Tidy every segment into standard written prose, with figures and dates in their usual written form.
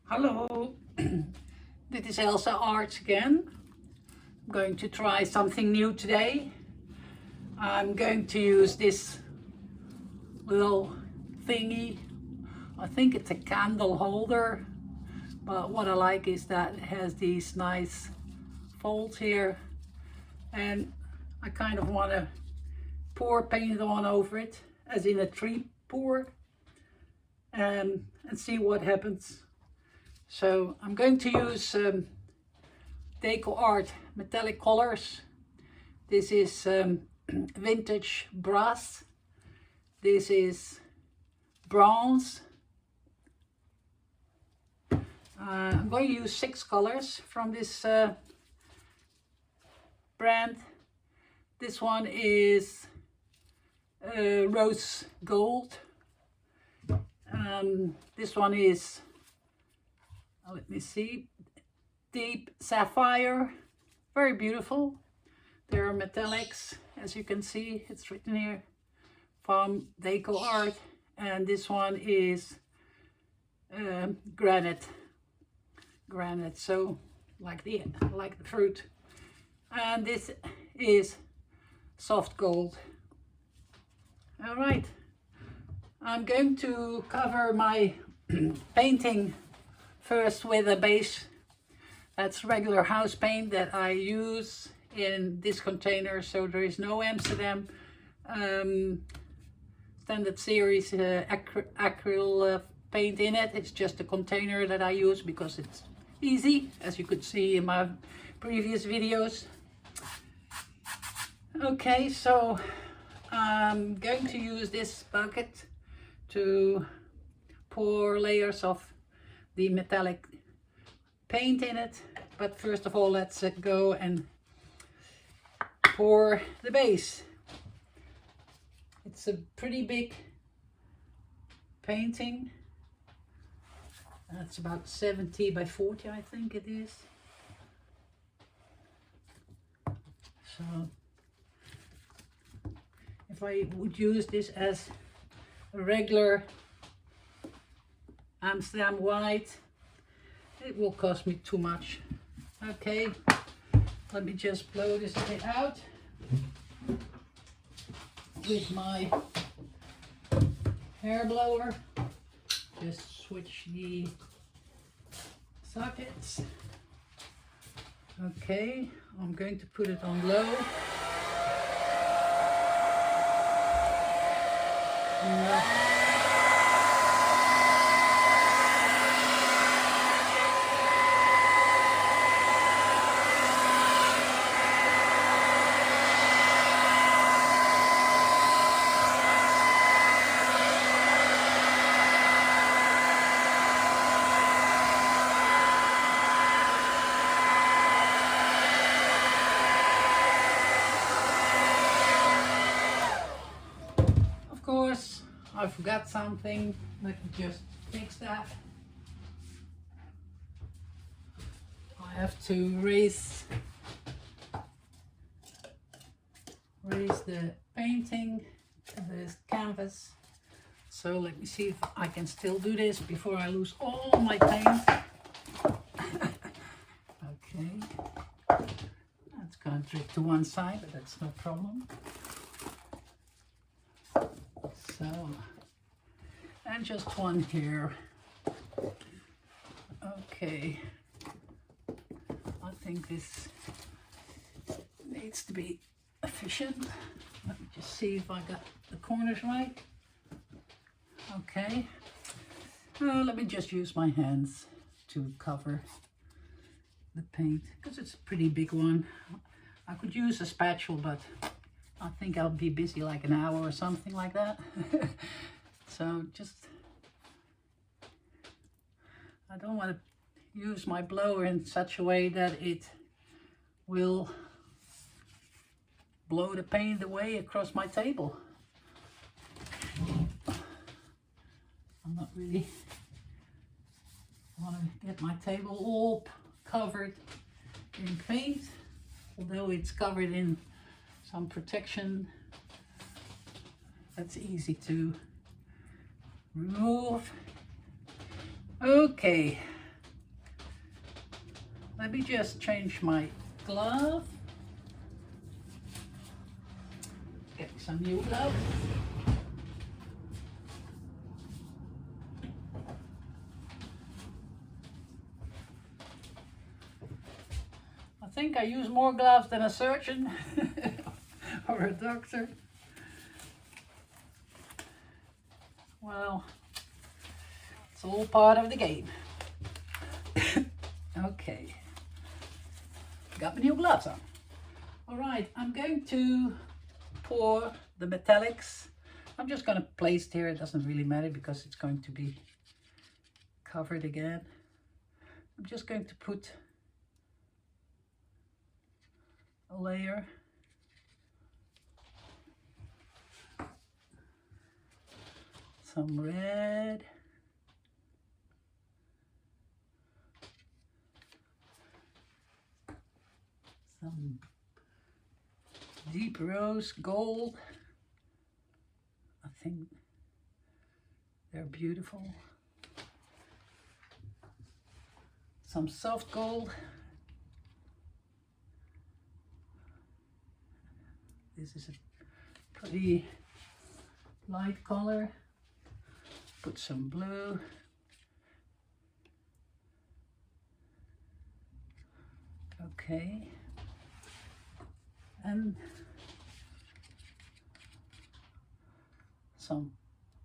Hello, this is Elsa Arts again. I'm going to try something new today. I'm going to use this little thingy. I think it's a candle holder, but what I like is that it has these nice folds here, and I kind of want to pour paint on over it, as in a tree pour, and see what happens. So I'm going to use Deco Art metallic colors. This is vintage brass. This is bronze. I'm going to use 6 colors from this brand. This one is rose gold. This one is, let me see, deep sapphire, very beautiful. There are metallics, as you can see, it's written here, from Deco Art. And this one is granite, so like the fruit. And this is soft gold. All right, I'm going to cover my painting first with a base. That's regular house paint that I use in this container, so there is no Amsterdam standard series acrylic paint in it. It's just a container that I use because it's easy, as you could see in my previous videos. Okay, so I'm going to use this bucket to pour layers of the metallic paint in it, but first of all let's go and pour the base. It's a pretty big painting. That's about 70 by 40, I think it is. So if I would use this as a regular Amsterdam white, it will cost me too much. Okay, let me just blow this a bit out with my hair blower. Just switch the sockets. Okay, I'm going to put it on low. Of course, I forgot something. Let me just fix that. I have to raise the painting to this canvas. So let me see if I can still do this before I lose all my paint. Okay, that's going to drift to one side, but that's no problem. So, and just one here. Okay, I think this needs to be efficient. Let me just see if I got the corners right. Okay, let me just use my hands to cover the paint because it's a pretty big one. I could use a spatula, but I think I'll be busy like an hour or something like that. So just, I don't want to use my blower in such a way that it will blow the paint away across my table. I'm not really want to get my table all covered in paint, although it's covered in some protection. That's easy to remove. Okay, Let me just change my glove. Get some new gloves. I think I use more gloves than a surgeon or a doctor. Well, it's all part of the game. Okay, got my new gloves on. All right, I'm going to pour the metallics. I'm just going to place it here. It doesn't really matter because it's going to be covered again. I'm just going to put a layer. Some red. Some deep rose gold. I think they're beautiful. Some soft gold. This is a pretty light color. Put some blue. Okay. And some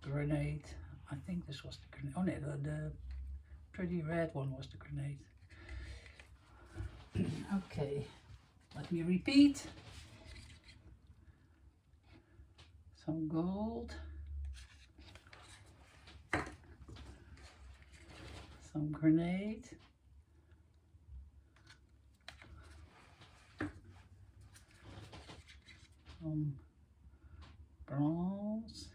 grenade. I think this was the grenade. Oh no, the pretty red one was the grenade. Okay, let me repeat. Some gold. Some grenade. Some bronze.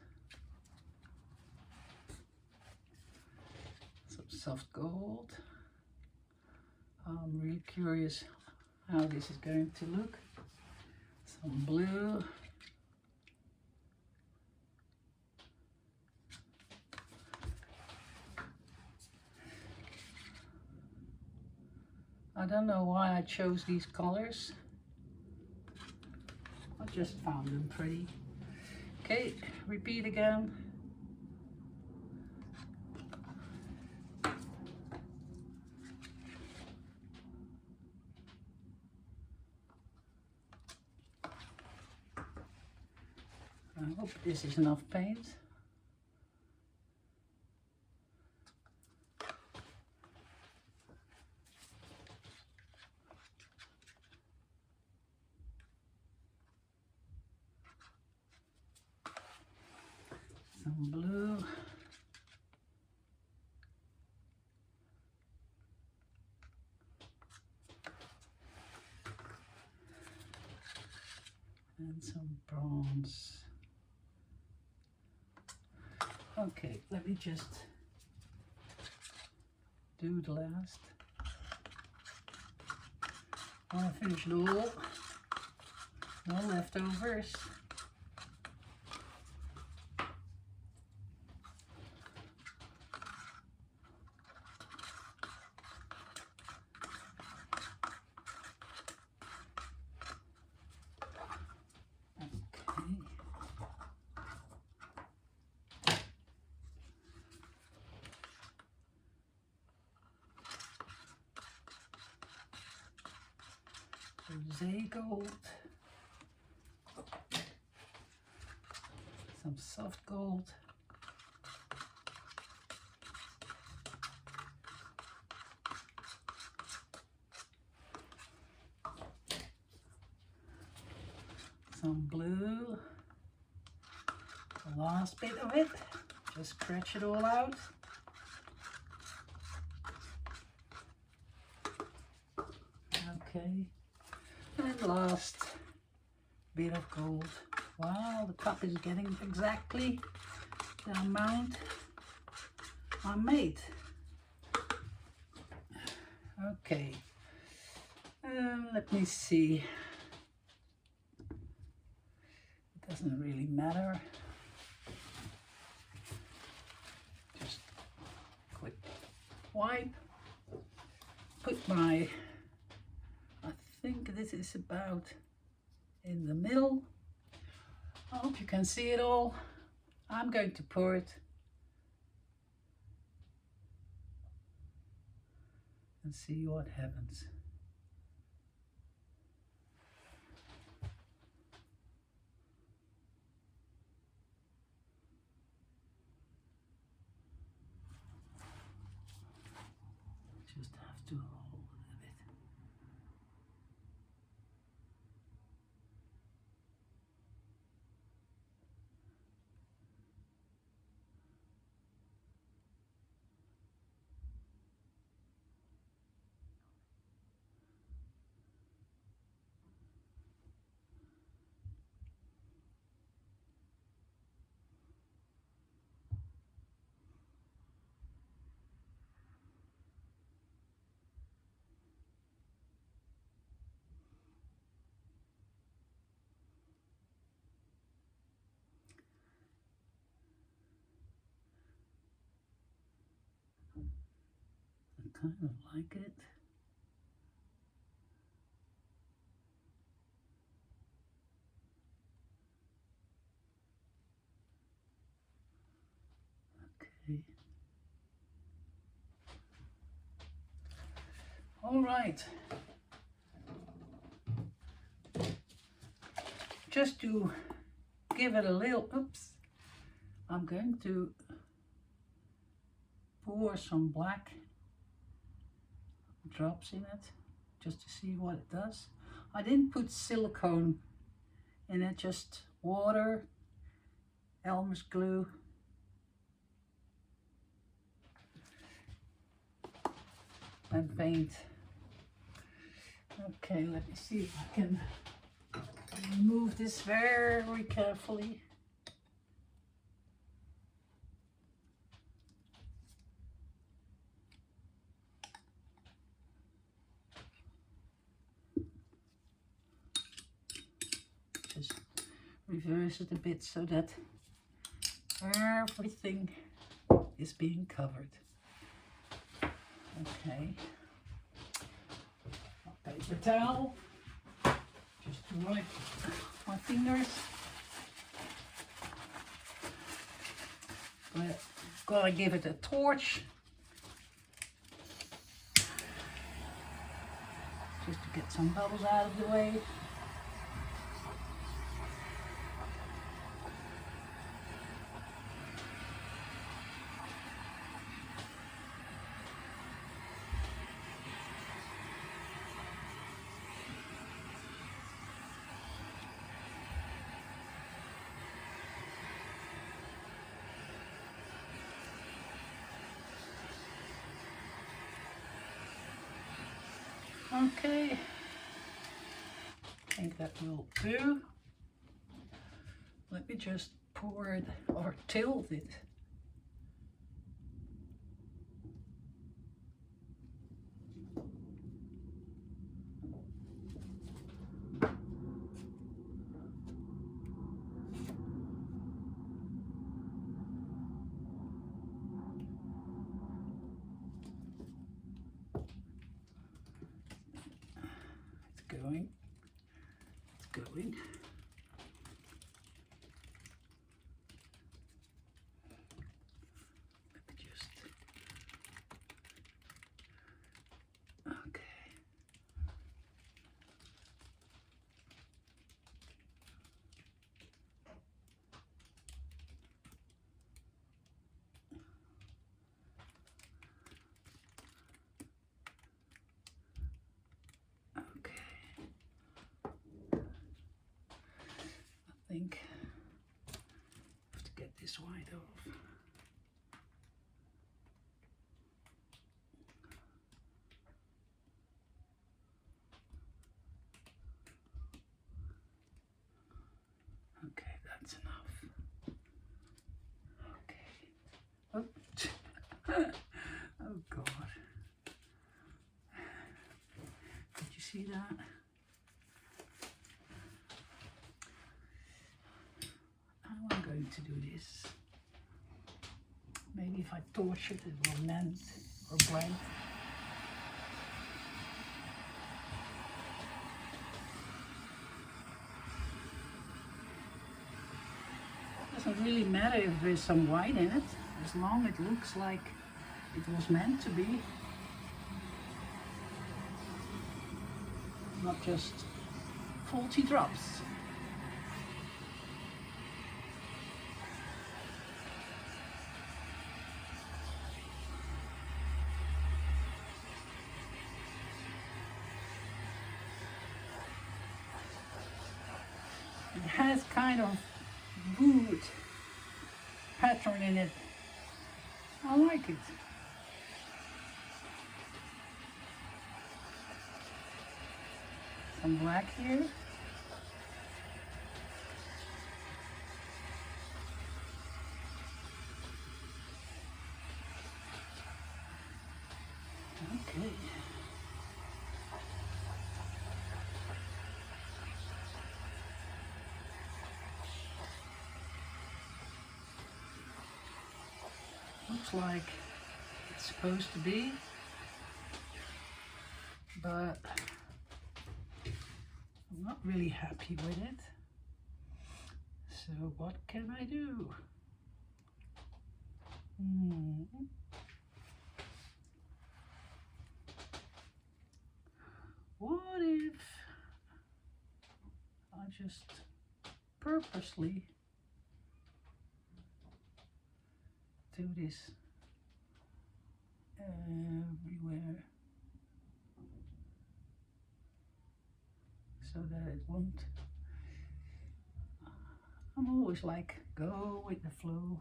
Some soft gold. I'm really curious how this is going to look. Some blue. I don't know why I chose these colors. I just found them pretty. Okay, repeat again. I hope this is enough paint. Some blue. And some bronze. Okay, let me just do the last. I want to finish it all. No leftovers. Rosé gold, some soft gold, some blue, the last bit of it, just scratch it all out. Okay. And last bit of gold. Wow, the cup is getting exactly the amount I made. Okay, let me see. It doesn't really matter. Just quick wipe. Put my this is about in the middle. I hope you can see it all. I'm going to pour it and see what happens. Just have to hold it a bit. I kind of like it. Okay. All right. Just to give it a little, oops, I'm going to pour some black drops in it just to see what it does. I didn't put silicone in it, just water, Elmer's glue, and paint. Okay, let me see if I can remove this very carefully. Just reverse it a bit so that everything is being covered. Okay. A paper towel, just to wipe my fingers. Gotta give it a torch, just to get some bubbles out of the way. Okay, I think that will do. Let me just pour it or tilt it. It's going. Let me just, okay. I think I have to get this white off. Okay, that's enough. Okay. Oh, oh God. Did you see that? How I'm going to do this? Maybe if I torch it, it will mend or blend. Doesn't really matter if there's some white in it, as long as it looks like it was meant to be. Not just faulty drops. It has kind of wood pattern in it. I like it. Some black here. Okay. Looks like it's supposed to be, but I'm not really happy with it. So what can I do? What if I just purposely do this everywhere so that it won't. I'm always like, go with the flow.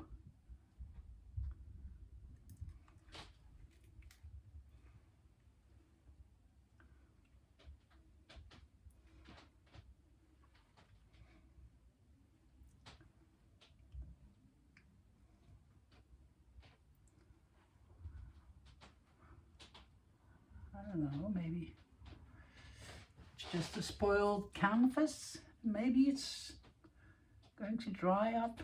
I don't know, maybe it's just a spoiled canvas. Maybe it's going to dry up.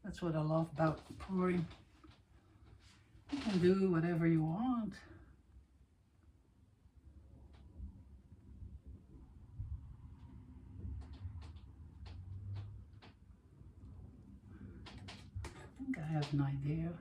That's what I love about pouring. You can do whatever you want. I think I have an idea.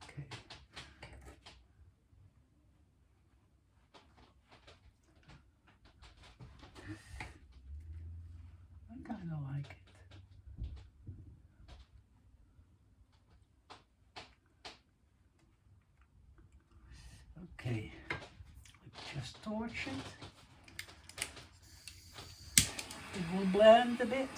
Okay. I kind of like it. Okay, just torch it. It will blend a bit.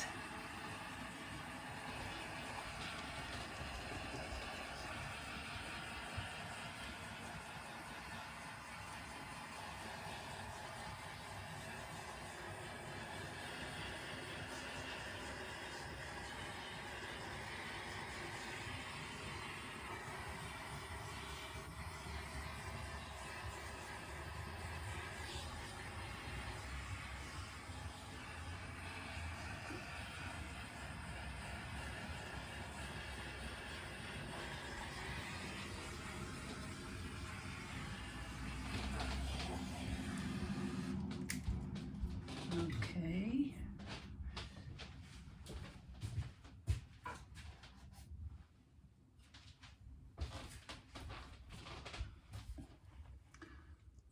Okay.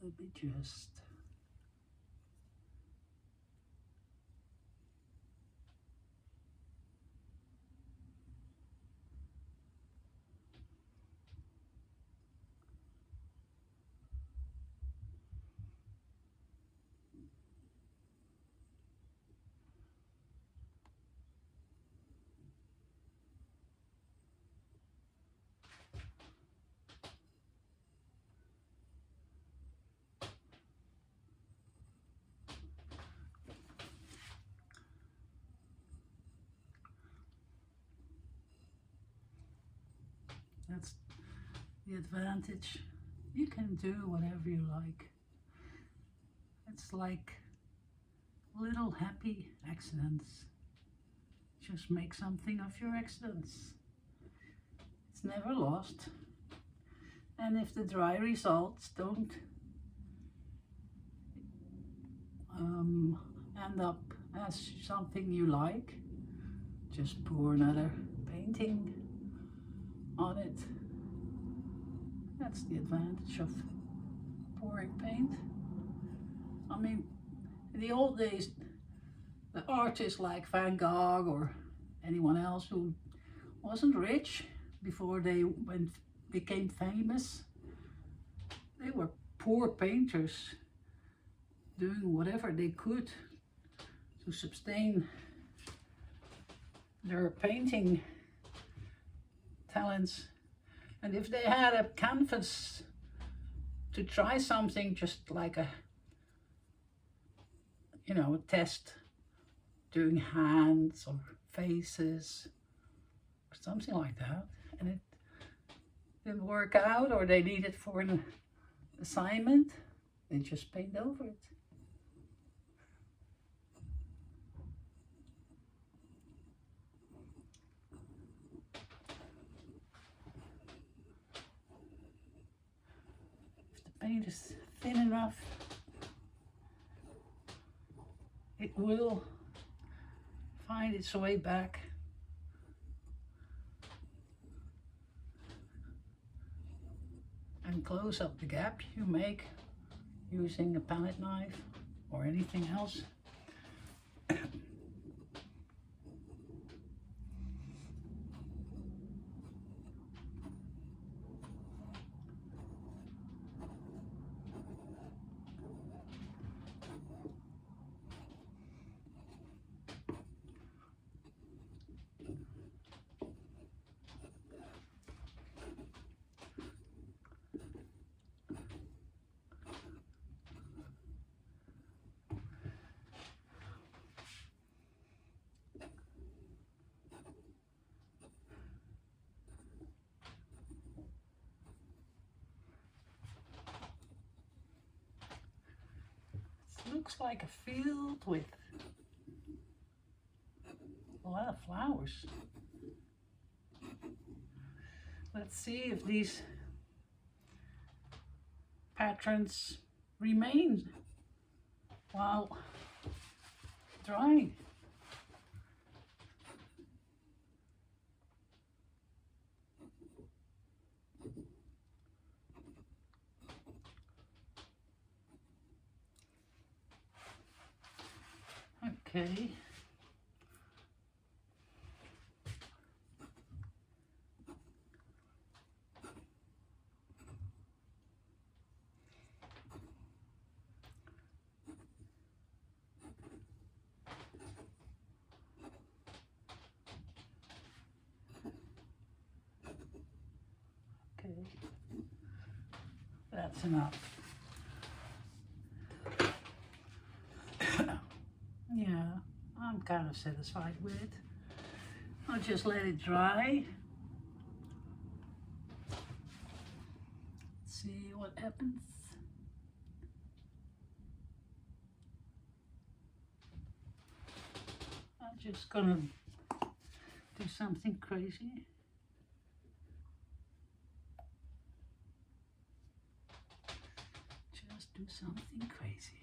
Let me just. That's the advantage. You can do whatever you like. It's like little happy accidents. Just make something of your accidents. It's never lost. And if the dry results don't end up as something you like, just pour another painting on it. That's the advantage of pouring paint. I mean, in the old days, the artists like Van Gogh or anyone else who wasn't rich before they became famous, they were poor painters doing whatever they could to sustain their painting talents. And if they had a canvas to try something, just like a test, doing hands or faces or something like that, and it didn't work out, or they need it for an assignment, they just paint over it. If the paint is thin enough, it will find its way back. And close up the gap you make using a palette knife or anything else. Looks like a field with a lot of flowers. Let's see if these patterns remain while drying. Okay. Okay. That's enough. Yeah, I'm kind of satisfied with it. I'll just let it dry. See what happens. I'm just gonna do something crazy. Just do something crazy.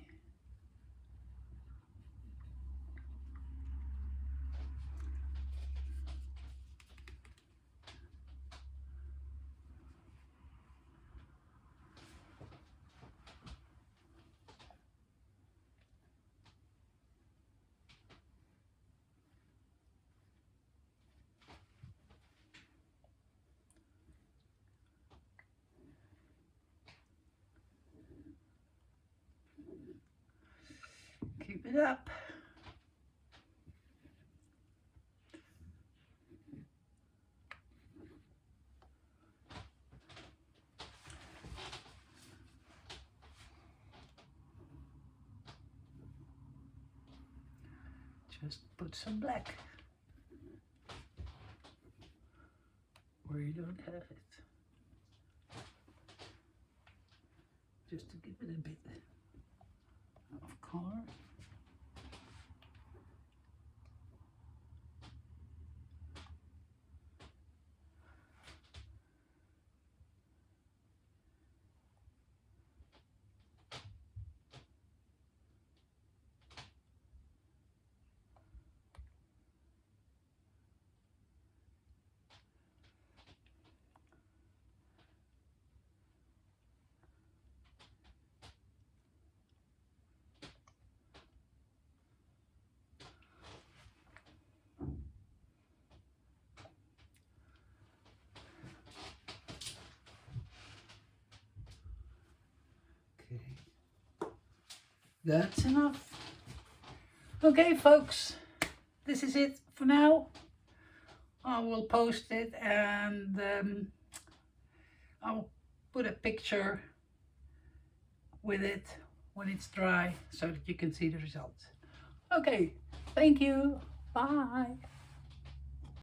Keep it up. Just put some black where you don't have it. Just to give it a bit of color. Okay, that's enough. Okay, folks, this is it for now. I will post it, and I'll put a picture with it when it's dry so that you can see the results. Okay, thank you. Bye.